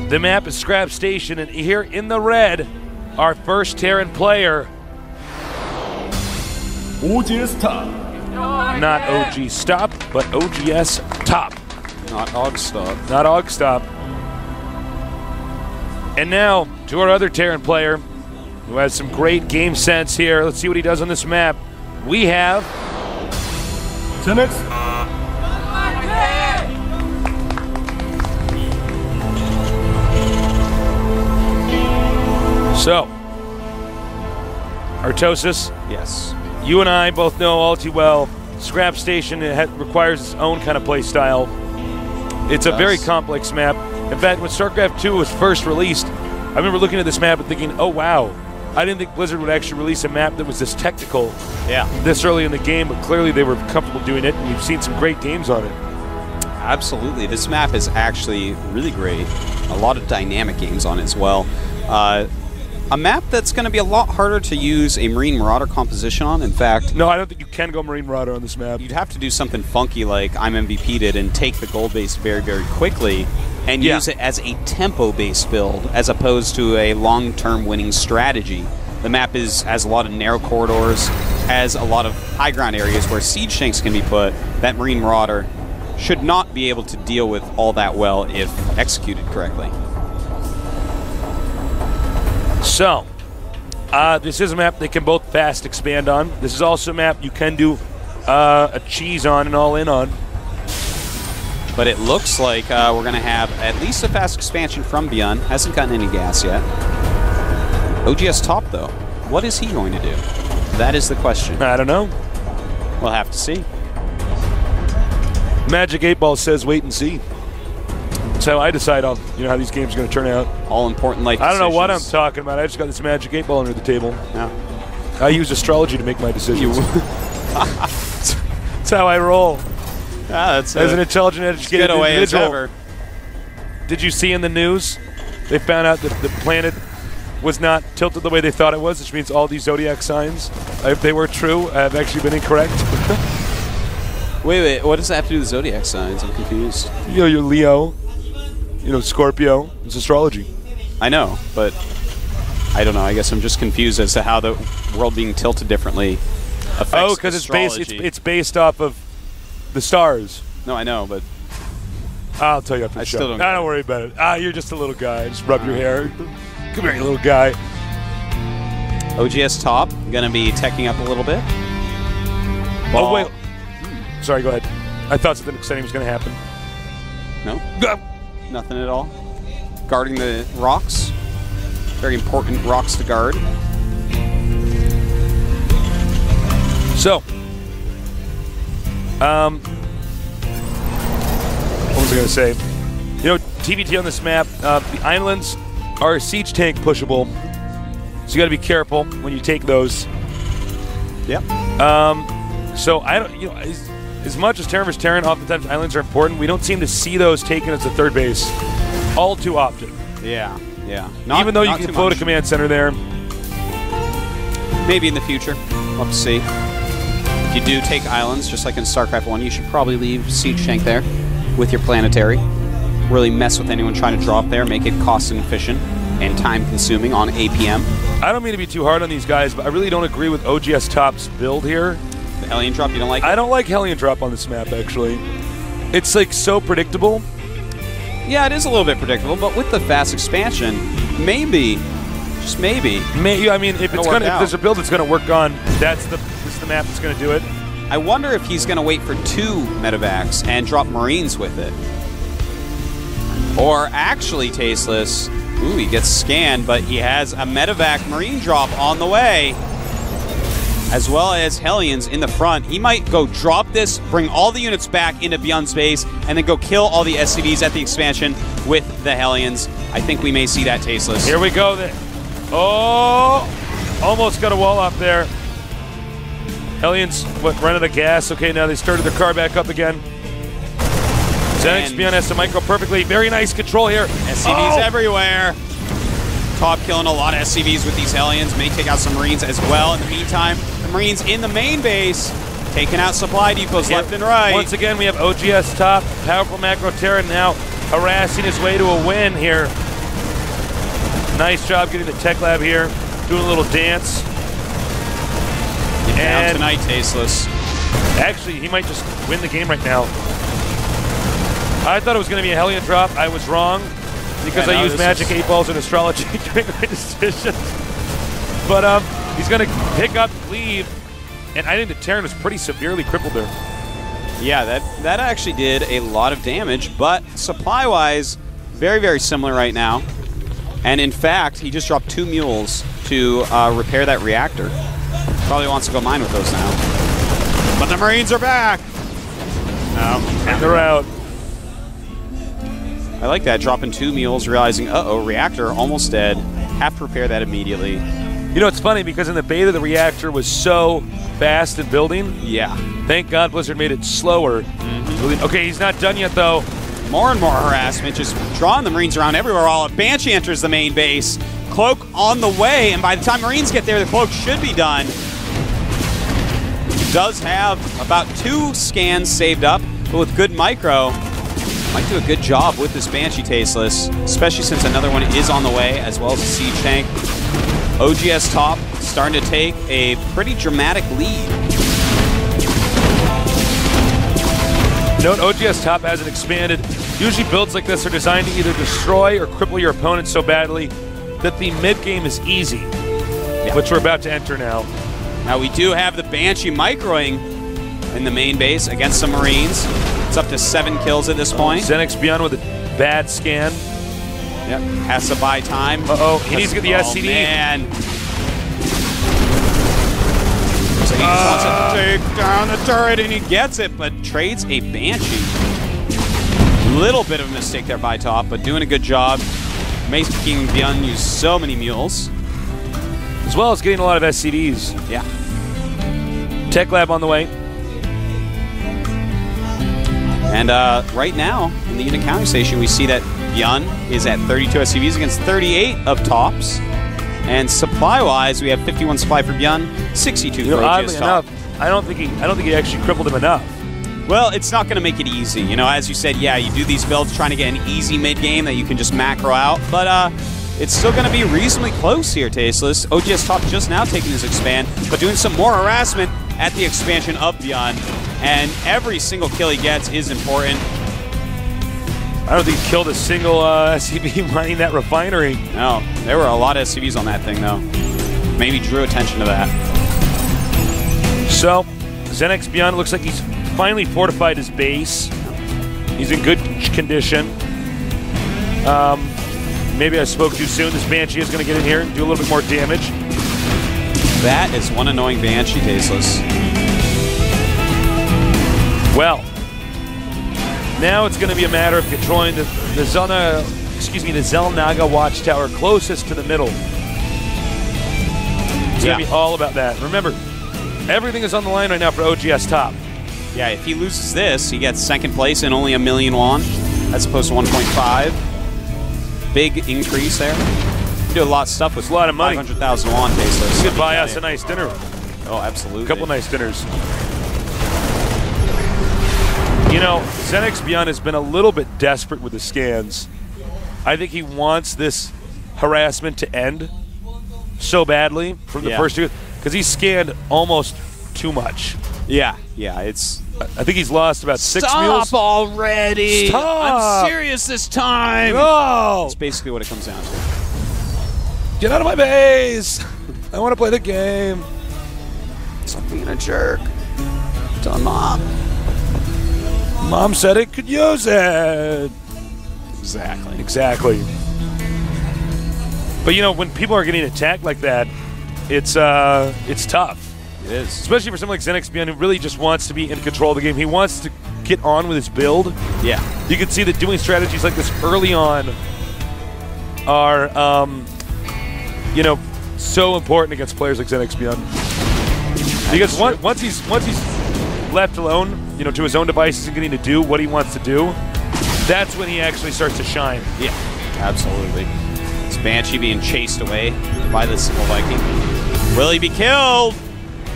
The map is Scrap Station, and here in the red, our first Terran player. OGS Top. Not OG Stop, but OGS Top. Not Og Stop. Not Og Stop. And now, to our other Terran player, who has some great game sense here. Let's see what he does on this map. We have... Tenex. So, Artosis. Yes. You and I both know all too well, Scrap Station requires its own kind of play style. It's a very complex map. In fact, when StarCraft 2 was first released, I remember looking at this map and thinking, oh wow, I didn't think Blizzard would actually release a map that was this technical this early in the game, but clearly they were comfortable doing it, and we've seen some great games on it. Absolutely. This map is actually really great. A lot of dynamic games on it as well. A map that's going to be a lot harder to use a Marine Marauder composition on. In fact... No, I don't think you can go Marine Marauder on this map. You'd have to do something funky like I'm MVP did and take the gold base very, very quickly and use it as a tempo-based build as opposed to a long-term winning strategy. The map has a lot of narrow corridors, has a lot of high ground areas where siege tanks can be put. That Marine Marauder should not be able to deal with all that well if executed correctly. So, this is a map they can both fast expand on. This is also a map you can do a cheese on and all in on. But it looks like we're going to have at least a fast expansion from Byun. Hasn't gotten any gas yet. OGS Top, though. What is he going to do? That is the question. I don't know. We'll have to see. Magic 8 Ball says wait and see. That's how I decide on how these games are going to turn out. All important life I don't know what I'm decisions. talking about. I just got this Magic 8 Ball under the table. Yeah. I use astrology to make my decisions. That's how I roll. That's As an intelligent, educated individual. Ever. Did you see in the news? They found out that the planet was not tilted the way they thought it was, which means all these zodiac signs, if they were true, have actually been incorrect. Wait. What does that have to do with zodiac signs? I'm confused. You're Leo. Scorpio. It's astrology. I know, but I don't know. I guess I'm just confused as to how the world being tilted differently affects Oh, because it's based off of the stars. No, I know, but I'll tell you after the show. still don't Don't worry about it. You're just a little guy. Just rub your hair. Come here, you little guy. OGS Top gonna be teching up a little bit. Oh wait. Sorry, go ahead. I thought something exciting was going to happen. No. Nothing at all. Guarding the rocks. Very important rocks to guard. So, what was I going to say? TBT on this map, the islands are siege tank pushable, so you got to be careful when you take those. Yep. So I don't, as much as Terran vs. Terran, oftentimes islands are important. We don't seem to see those taken as a third base all too often. Yeah. Even though you can float a command center there. Maybe in the future. We'll have to see. If you do take islands, just like in StarCraft 1, you should probably leave siege tank there with your planetary. Really mess with anyone trying to drop there. Make it cost efficient and time consuming on APM. I don't mean to be too hard on these guys, but I really don't agree with OGS Top's build here. The Hellion Drop, you don't like it? I don't like Hellion Drop on this map, actually. It's like so predictable. Yeah, it is a little bit predictable, but with the fast expansion, maybe, just maybe. I mean, if there's a build that's going to work on, this is the map that's going to do it. I wonder if he's going to wait for 2 medevacs and drop Marines with it. Or actually, Tasteless, ooh, he gets scanned, but he has a medevac Marine drop on the way, as well as Hellions in the front. He might go drop this, bring all the units back into Byun's base, and then go kill all the SCVs at the expansion with the Hellions. I think we may see that, Tasteless. Here we go. Oh, almost got a wall up there. Hellions, run out of gas. Okay, now they started their car back up again. Zenix Byun has to micro perfectly. Very nice control here. SCVs everywhere. Top killing a lot of SCVs with these Hellions. May take out some Marines as well. In the meantime, the Marines in the main base, taking out supply depots left and right. Once again, we have OGS Top, powerful macro Terran now harassing his way to a win here Nice job getting the tech lab here, doing a little dance. Down tonight, Tasteless. Actually, he might just win the game right now. I thought it was going to be a Hellion drop. I was wrong because I used magic 8 balls and astrology during my decision. But he's going to pick up, leave, and I think the Terran was pretty severely crippled there. Yeah, that actually did a lot of damage, but supply-wise, very, very similar right now. And in fact, he just dropped 2 mules to repair that reactor. Probably wants to go mine with those now. But the Marines are back! No. And they're out. I like that, dropping 2 mules, realizing, uh-oh, reactor almost dead. Have to repair that immediately. You know, it's funny because in the beta, the reactor was so fast in building. Yeah. Thank God Blizzard made it slower. Okay, he's not done yet, though. More and more harassment, just drawing the Marines around everywhere while Banshee enters the main base. Cloak on the way, and by the time Marines get there, the Cloak should be done. Does have about 2 scans saved up, but with good micro, might do a good job with this Banshee Tasteless, especially since another one is on the way, as well as a siege tank. OGS top starting to take a pretty dramatic lead. Note OGS top hasn't expanded. Usually builds like this are designed to either destroy or cripple your opponent so badly that the mid game is easy, which we're about to enter now. Now we do have the Banshee microing in the main base against some Marines. It's up to 7 kills at this point. Xenix Byun with a bad scan. Yep, has to buy time. Uh-oh, he needs to get the SCD. Man. So he just wants to take down the turret, and he gets it, but trades a Banshee. Little bit of a mistake there by top, but doing a good job. Making Byun use so many mules. As well as getting a lot of SCDs. Yeah. Tech lab on the way. And right now, in the unit counting station, we see that Byun is at 32 SCVs against 38 of tops. And supply-wise, we have 51 supply for Byun, 62 for OGS oddly top. enough, I don't think he actually crippled him enough. Well, it's not going to make it easy. You know, as you said, yeah, you do these builds trying to get an easy mid-game that you can just macro out. But it's still going to be reasonably close here, Tasteless. OGS top just now taking his expand, but doing some more harassment at the expansion of Byun. And every single kill he gets is important. I don't think he killed a single SCV mining that refinery. No, there were a lot of SCVs on that thing, though. Maybe drew attention to that. So, Xenix Byun looks like he's finally fortified his base. He's in good condition. Maybe I spoke too soon. This Banshee is going to get in here and do a little bit more damage. That is one annoying Banshee, Tasteless. Well, now it's going to be a matter of controlling the Xel'Naga watchtower closest to the middle. It's going to be all about that. Remember, everything is on the line right now for OGS top. Yeah, if he loses this, he gets second place and only 1 million won, as opposed to 1.5. Big increase there. Do a lot of stuff with a lot of money. 500,000 won, Tasteless. You could buy us a nice dinner. Oh, absolutely. A couple of nice dinners. You know, Xenix Byun has been a little bit desperate with the scans. I think he wants this harassment to end so badly from the first 2, because he's scanned almost too much. Yeah, it's... I think he's lost about 6 mules. Stop already! Stop! I'm serious this time! No! That's basically what it comes down to. Get out of my base! I want to play the game. Stop being a jerk. Tell Mom. Mom said it could use it. Exactly. But you know, when people are getting attacked like that, it's tough. It is. Especially for someone like Xenix Byun who really just wants to be in control of the game. He wants to get on with his build. Yeah. You can see that doing strategies like this early on are, you know, so important against players like Xenix Byun. Because once he's left alone, you know, to his own devices and getting to do what he wants to do, that's when he actually starts to shine. Yeah, absolutely. It's Banshee being chased away by the single Viking. Will he be killed?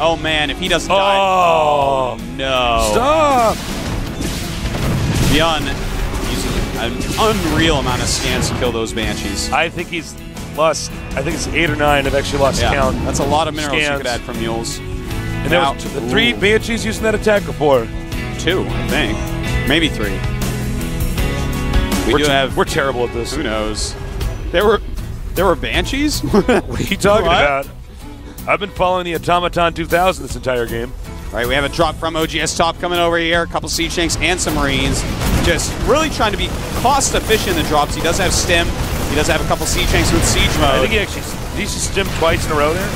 Oh man, if he doesn't die. Oh no. Stop! Byun using an unreal amount of scans to kill those Banshees. I think he's lost, I think it's 8 or 9. I've actually lost count. That's a lot of minerals Scans. you could add from mules. And there was the 3 Banshees using that attack before. 2, I think. Maybe 3. We're terrible at this. Who knows? There were Banshees? What are you talking about? I've been following the Automaton 2000 this entire game. All right, we have a drop from OGS Top coming over here. A couple Siege Tanks and some Marines. Just really trying to be cost efficient in the drops. He does have Stim. He does have a couple Siege Tanks with Siege mode. I think he just stimmed twice in a row there.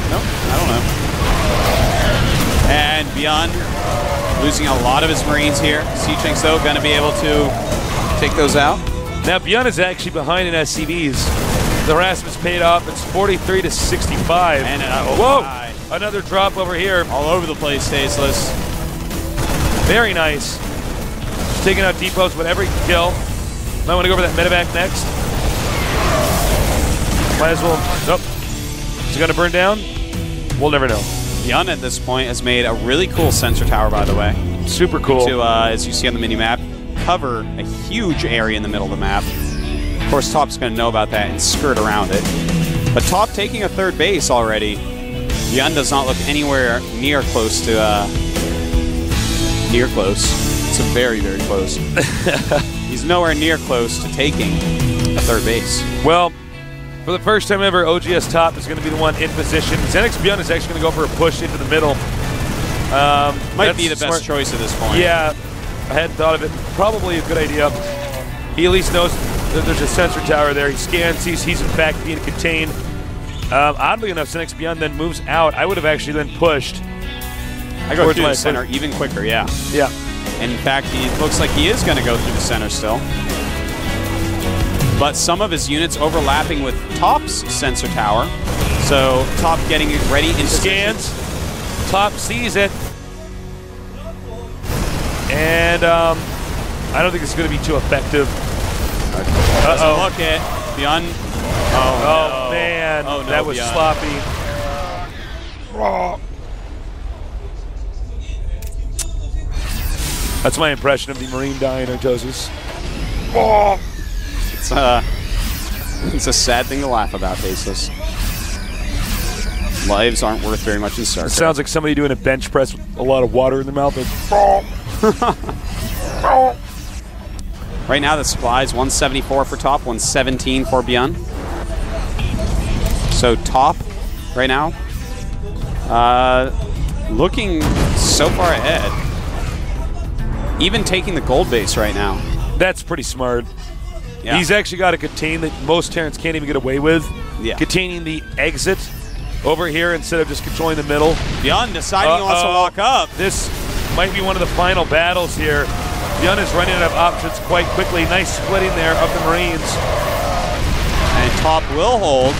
No, I don't know. And Byun losing a lot of his Marines here. Siege Tanks, though, going to be able to take those out. Now, Byun is actually behind in SCVs. The harassment's paid off. It's 43 to 65. And whoa! My. Another drop over here. All over the place, Tasteless. Very nice. Just taking out depots whenever he can kill. Might want to go over that medevac next. Might as well. Nope. Is it going to burn down? We'll never know. Byun at this point has made a really cool sensor tower, by the way. Super cool. To, as you see on the mini-map, cover a huge area in the middle of the map. Of course, Top's going to know about that and skirt around it. But Top taking a 3rd base already. Byun does not look anywhere near close to... near close. It's a very, very close. He's nowhere near close to taking a 3rd base. Well, for the first time ever, OGS Top is going to be the one in position. Xenix Byun is actually going to go for a push into the middle. Might be the best choice at this point. Yeah, I hadn't thought of it. Probably a good idea. He at least knows that there's a sensor tower there. He scans, sees he's in fact being contained. Oddly enough, Xenix Byun then moves out. I would have actually then pushed. I go through the center even quicker, yeah. Yeah. And in fact, he looks like he is going to go through the center still. But some of his units overlapping with Top's sensor tower. So Top getting ready in scans. Top sees it. And I don't think it's going to be too effective. Doesn't look it. Byun. Oh, no. Man. Oh, no, that was Byun. sloppy. That's my impression of the Marine dying, Artosis. It's a sad thing to laugh about, Tasteless. Lives aren't worth very much in StarCraft. It sounds like somebody doing a bench press with a lot of water in their mouth. Right now, the supply is 174 for Top, 117 for Byun. So Top, right now, looking so far ahead. Even taking the gold base right now. That's pretty smart. Yeah. He's actually got a contain that most Terrans can't even get away with. Yeah. Containing the exit over here instead of just controlling the middle. Byun deciding he wants to walk up. This might be one of the final battles here. Byun is running out of options quite quickly. Nice splitting there of the Marines. And Top will hold,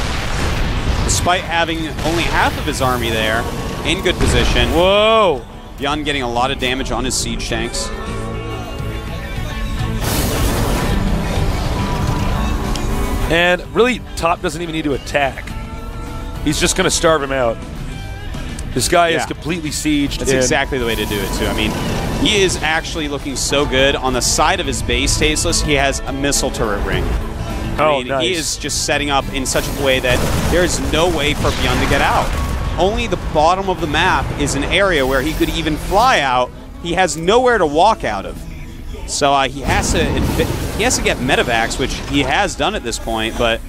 despite having only half of his army there, in good position. Whoa! Byun getting a lot of damage on his siege tanks. And really, Top doesn't even need to attack. He's just going to starve him out. This guy is completely sieged. That's exactly the way to do it, too. I mean, he is actually looking so good. On the side of his base, Tasteless, he has a missile turret ring. I mean, nice. He is just setting up in such a way that there is no way for Byun to get out. Only the bottom of the map is an area where he could even fly out. He has nowhere to walk out of. So he has to get medevacs, which he has done at this point, but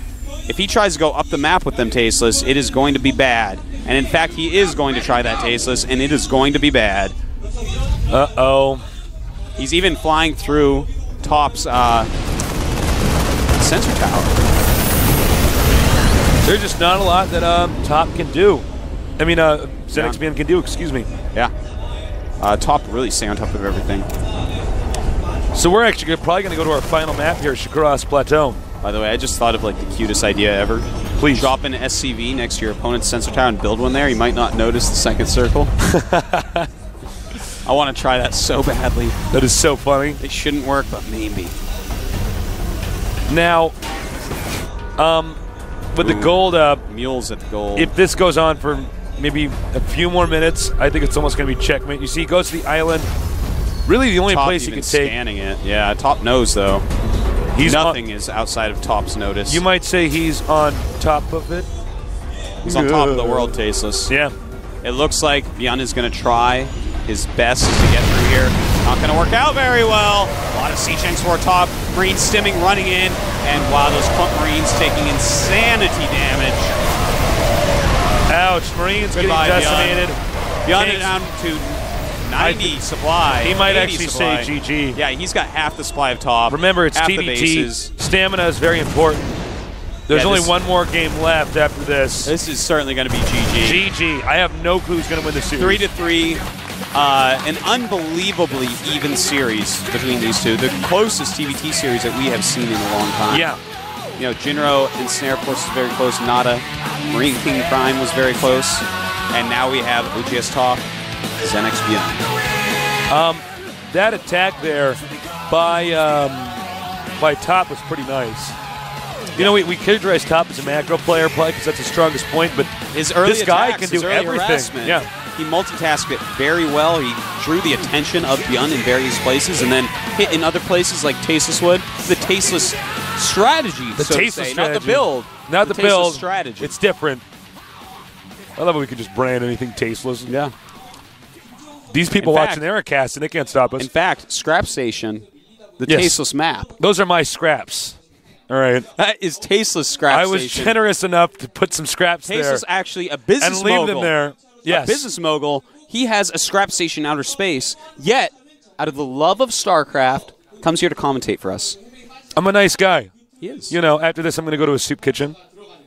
if he tries to go up the map with them, Tasteless, it is going to be bad. And in fact, he is going to try that, Tasteless, and it is going to be bad. Uh-oh. He's even flying through Top's sensor tower. There's just not a lot that Top can do. I mean, Xenix Byun can do, excuse me. Yeah. Top really staying on top of everything. So we're actually probably going to go to our final map here, Shikuras Plateau. By the way, I just thought of like the cutest idea ever. Please. Drop an SCV next to your opponent's sensor tower and build one there. You might not notice the second circle. I want to try that so badly. That is so funny. It shouldn't work, but maybe. Now, with the gold... mules at the gold. If this goes on for maybe a few more minutes, I think it's almost going to be checkmate. You see, he goes to the island. Really, the only place he can take. Scanning it. Yeah, Top knows, though. Nothing is outside of Top's notice. You might say he's on top of it. He's on top of the world, Tasteless. Yeah. It looks like Byun is going to try his best to get through here. Not going to work out very well. A lot of C-Shanks for top. Marine stimming, running in. And wow, those Clump Marines taking insanity damage. Ouch. Marines Goodbye, getting decimated. Byun is down to 90 supply. He might actually supply. say GG. Yeah, he's got half the supply of top. Remember, it's half the TBT. bases. Stamina is very important. There's Yeah, only one more game left after this. This is certainly going to be GG. GG. I have no clue who's going to win the series. 3-3. An unbelievably even series between these two. The closest TBT series that we have seen in a long time. Yeah. You know, Jinro and Snare, of course, is very close. Nada, Marine King Prime was very close. And now we have OGS Top, Xenex Byun. That attack there by Top was pretty nice. You know, we characterize Top as a macro player probably because that's his strongest point, but His early this guy attacks, can his do early everything. harassment, Yeah. he multitasked it very well. He drew the attention of Byun in various places and then hit in other places like Tasteless would. The Tasteless strategy, The so to Tasteless say, strategy. not the build. Not the Tasteless build. strategy. It's different. I love how we can just brand anything tasteless. Yeah. These people In fact- watching their cast, and they can't stop us. In fact, Scrap Station, the Yes. Tasteless map, Those are my scraps. All right. that is Tasteless Scrap I was Station. generous enough to put some scraps Tasteless there actually a business and leave mogul. them there. Yes. A business mogul. He has a Scrap Station in outer space, yet, out of the love of StarCraft, comes here to commentate for us. I'm a nice guy. He is. You know, after this, I'm going to go to a soup kitchen.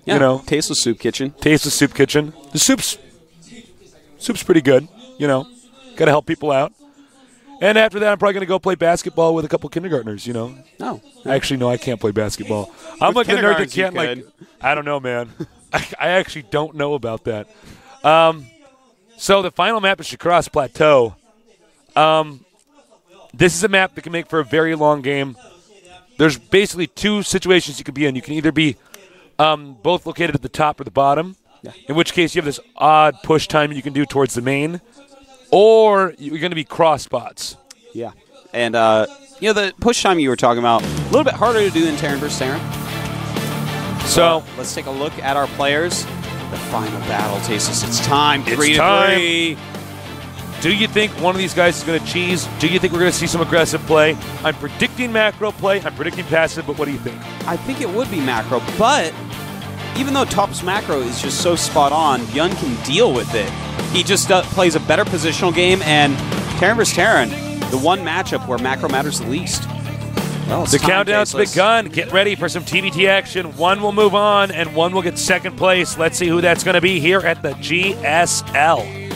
Yeah, You know, Tasteless Soup Kitchen. taste the soup kitchen. The soup's pretty good. You know, got to help people out. And after that, I'm probably going to go play basketball with a couple kindergartners. You know, No. actually, no, I can't play basketball. I'm like the nerd that kindergartens, you can't like. could. I don't know, man. I actually don't know about that. So the final map is Shakras Plateau. This is a map that can make for a very long game. There's basically two situations you could be in. You can either be both located at the top or the bottom, in which case you have this odd push time you can do towards the main, or you're going to be cross spots. Yeah. And, you know, the push time you were talking about, a little bit harder to do than Terran vs. Terran. So Let's take a look at our players. The final battle, Tasteless. It's time. It's 3-3. do you think one of these guys is going to cheese? Do you think we're going to see some aggressive play? I'm predicting macro play. I'm predicting passive, but what do you think? I think it would be macro, but even though Top's macro is just so spot on, Byun can deal with it. He just plays a better positional game, and Terran vs. Terran, the one matchup where macro matters the least. Well, it's The time, countdown's Tasteless. begun. Get ready for some TBT action. One will move on, and one will get second place. Let's see who that's going to be here at the GSL.